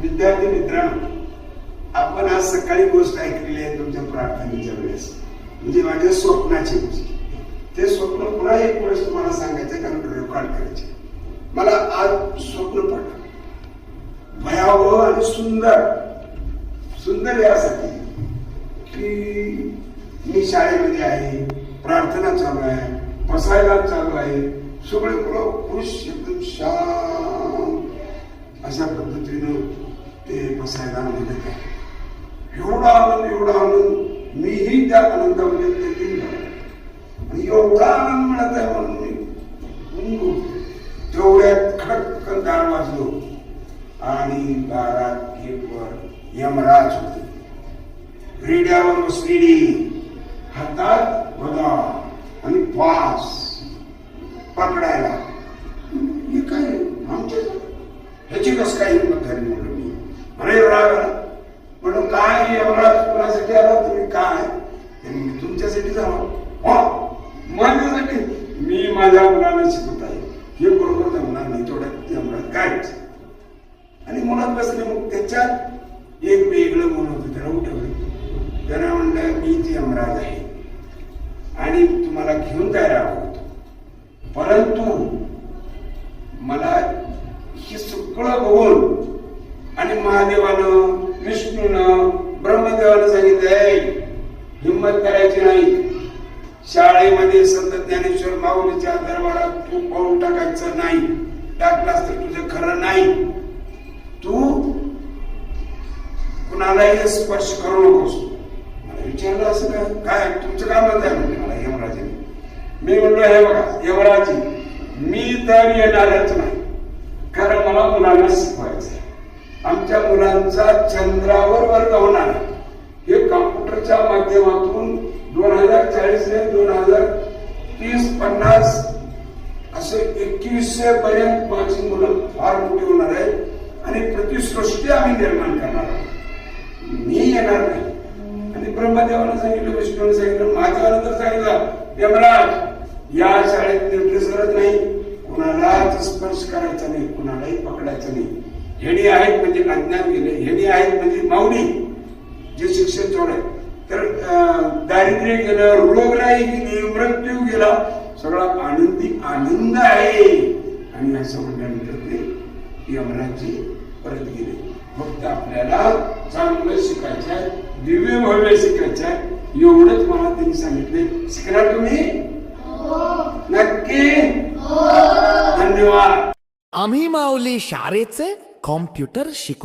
विद्यार्थी मित्रांनो, आपण आज सकाळी गोष्ट ऐकलेली आहे तुमच्या प्रार्थनेच्या वेळेस, म्हणजे माझ्या स्वप्नाची गोष्ट. ते स्वप्न पुन्हा एक वेळेस तुम्हाला सांगायचं, कारण रेकॉर्ड करायचे. मला आज स्वप्न पडलं भयावह आणि सुंदर. सुंदर यासाठी की मी शाळेमध्ये आहे, प्रार्थना चालू आहे, बसायला चालू आहे, सगळे मुलं खुश एकदम शांत अशा पद्धतीनं ते बसायला म्हणत आहे. एवढा आनंद मीही त्या आनंदामध्ये तेथील आणि एवढा आनंद मिळत आहे म्हणून मी तेवढ्यात खटकन दार वाजलो आणि दारात गेटवर यमराज होते. रेड्यावर बसलेली, हातात गदा आणि पास पकडायला. हे काय आमच्या ह्याची कस काही हिंमत झाली म्हणून मी अरे राग म्हणून काय यमराज कोणासाठी आला तुम्ही काय मी तुमच्यासाठी जावं माझ्यासाठी. मी माझ्या मुलांना शिकवत आहे, हे बरोबर जमणार नाही, थोड्यात यमराज कायच. आणि मुलात बसले. मग त्याच्यात एक वेगळं मन होतं, त्याला उठवलं. त्याला म्हणलं मीच यमराज आहे आणि तुम्हाला घेऊन जायला आवडतो, परंतु मला हे सगळं बघून आणि महादेवानं, विष्णूनं, ब्रह्मदेवानं सांगितलंय हिंमत करायची नाही. शाळेमध्ये संत ज्ञानेश्वर माऊलीच्या दरबारात तू पाऊल टाकायचं नाही. टाकलास तर तुझं खरं नाही. तू कुणालाही स्पर्श करू नकोस. मला विचारलं असं काय तुमचं काय मत आहे म्हणजे मला यमराजाने. मी म्हणलो हे बघा यमराजी, मी तर येणारच नाही, कारण मला मुलांना शिकवायचं आहे. आमच्या मुलांचा चंद्रावर वर्ग होणार हे कॉम्प्युटरच्या माध्यमातून 2040 ते 2030-50 असे 2100 पर्यंत माझी मुलं फार मोठी होणार आहे आणि प्रतिसृष्टी आम्ही निर्माण करणार आहोत. मी येणार नाही. आणि ब्रह्मदेवानं सांगितलं, विष्णूने सांगितलं, माझ्यानंतर सांगितलं यमराज या शाळेत निर्देशच नाही, कुणालाच स्पर्श करायचा नाही, कुणालाही पकडायचं नाही. हेडी आहेत म्हणजे अज्ञान गेले, हेडी आहेत म्हणजे माऊली जे शिक्षण चालू आहे. तर दारिद्र्य गेलं, रोगराई गेली, मृत्यू गेला, सगळा आनंदी आनंद आहे. आणि असं म्हटल्यानंतर ते यमराजी परत गेले. फक्त आपल्याला चांगलं शिकायचं आहे, दिव्य भव्य शिकायचं आहे, एवढंच मला त्यांनी सांगितले. शिकणार तुम्ही? नक्की? धन्यवाद. आम्ही माऊली शाळेचे कॉम्प्युटर शिकू.